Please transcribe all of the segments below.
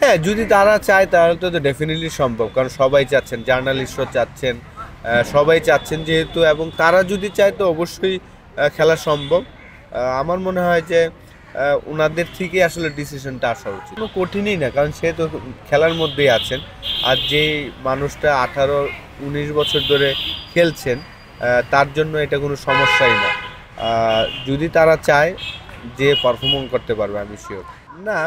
হ্যাঁ, যদি তারা চায় তাহলে তো ডেফিনিটলি সম্ভব, কারণ সবাই চাচ্ছেন, জার্নালিস্টরা চাচ্ছেন, সবাই চাচ্ছেন যেহেতু, এবং তারা যদি চায় তো অবশ্যই খেলা সম্ভব। আমার মনে হয় যে ওনাদের থেকে আসলে ডিসিশনটা আসা উচিত। কোনো কঠিনই না, কারণ সে তো খেলার মধ্যেই আছেন। আর যে মানুষটা 18-19 বছর ধরে খেলছেন, তার জন্য এটা কোনো সমস্যাই না। যদি তারা চায়, যে পারফর্ম করতে পারবে, আমি শিওর। না,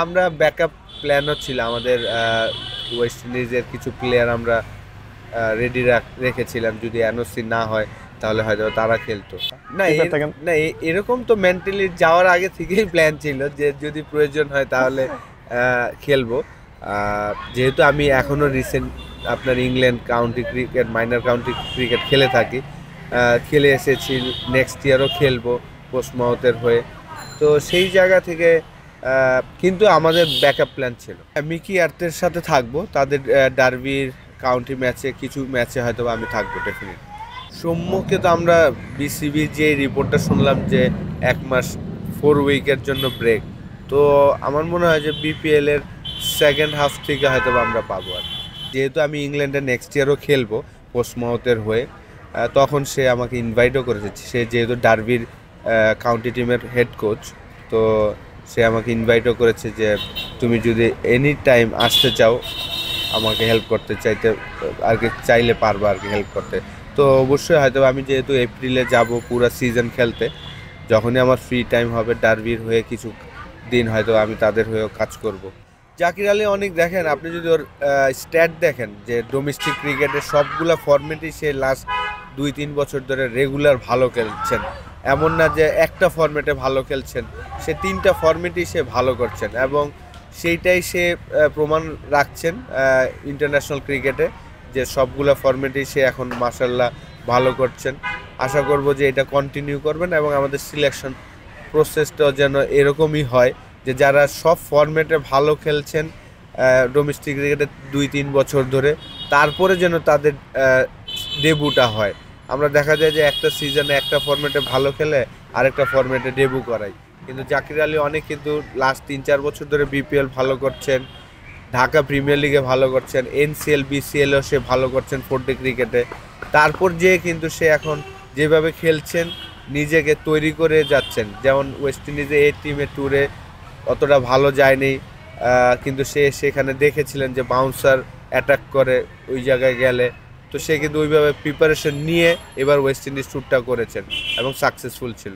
আমরা ব্যাকআপ প্ল্যানও ছিল আমাদের। ওয়েস্ট ইন্ডিজের কিছু প্লেয়ার আমরা রেডি রেখেছিলাম, যদি এনওসি না হয় তাহলে হয়তো তারা খেলতো। না না, এরকম তো মেন্টালি যাওয়ার আগে থেকেই প্ল্যান ছিল যে যদি প্রয়োজন হয় তাহলে খেলবো। যেহেতু আমি এখনো রিসেন্ট আপনার England county cricket, minor county cricket খেলে থাকি, খেলে এসেছি, নেক্সট ইয়ারও খেলবো পোস্টমাউথের হয়ে। তো সেই জায়গা থেকে কিন্তু আমাদের ব্যাকআপ প্ল্যান ছিল। মিকি আর্থের সাথে থাকবো, তাদের ডার্বির কাউন্টি ম্যাচে, কিছু ম্যাচে হয়তো আমি থাকবো ডেফিনেটলি। সৌম্যকে তো আমরা বিসিবির যে রিপোর্টটা শুনলাম যে 1 মাস 4 উইকের জন্য ব্রেক, তো আমার মনে হয় যে বিপিএল এর সেকেন্ড হাফ থেকে হয়তো আমরা পাবো। আর যেহেতু আমি ইংল্যান্ডে নেক্সট ইয়ারও খেলবো পোস্টমাউথের হয়ে, তখন সে আমাকে ইনভাইটও করেছে। সে যেহেতু ডার্বির কাউন্টি টিমের হেড কোচ, তো সে আমাকে ইনভাইটও করেছে যে তুমি যদি এনি টাইম আসতে চাও, আমাকে হেল্প করতে আর কি চাইলে পারবা আর কি হেল্প করতে। তো অবশ্যই হয়তো আমি যেহেতু এপ্রিলে যাব পুরো সিজন খেলতে, যখনই আমার ফ্রি টাইম হবে ডার্বির হয়ে কিছু দিন হয়তো আমি তাদের হয়েও কাজ করব। জাকির আলী অনেক, দেখেন আপনি যদি ওর স্ট্যাট দেখেন, যে ডোমেস্টিক ক্রিকেটের সবগুলা ফরম্যাটই সে লাস্ট 2-3 বছর ধরে রেগুলার ভালো খেলছেন। এমন না যে একটা ফরম্যাটে ভালো খেলছেন, সে 3টা ফরম্যাটই সে ভালো করছেন, এবং সেইটাই সে প্রমাণ রাখছেন ইন্টারন্যাশনাল ক্রিকেটে, যে সবগুলো ফরম্যাটেই সে এখন মাশাআল্লাহ ভালো করছেন। আশা করব যে এটা কন্টিনিউ করবেন, এবং আমাদের সিলেকশন প্রসেসটাও যেন এরকমই হয় যে যারা সব ফরম্যাটে ভালো খেলছেন ডোমেস্টিক ক্রিকেটে 2-3 বছর ধরে, তারপরে যেন তাদের ডেবুটা হয়। আমরা দেখা যায় যে একটা সিজনে একটা ফরম্যাটে ভালো খেলে আরেকটা ফরম্যাটে ডেবু করাই, কিন্তু জাকির আলী অনেক কিন্তু লাস্ট 3-4 বছর ধরে বিপিএল ভালো করছেন, ঢাকা প্রিমিয়ার লিগে ভালো করছেন, এনসিএল বিসিএলও সে ভালো করছেন 4ডে ক্রিকেটে। তারপর যে কিন্তু সে এখন যেভাবে খেলছেন, নিজেকে তৈরি করে যাচ্ছেন, যেমন ওয়েস্ট ইন্ডিজে এই টিমের ট্যুরে অতটা ভালো যায়নি, কিন্তু সে সেখানে দেখেছিলেন যে বাউন্সার অ্যাটাক করে ওই জায়গায় গেলে, তো সে কিন্তু ওইভাবে প্রিপারেশন নিয়ে এবার ওয়েস্ট ইন্ডিজ ট্যুরটা করেছেন এবং সাকসেসফুল ছিল।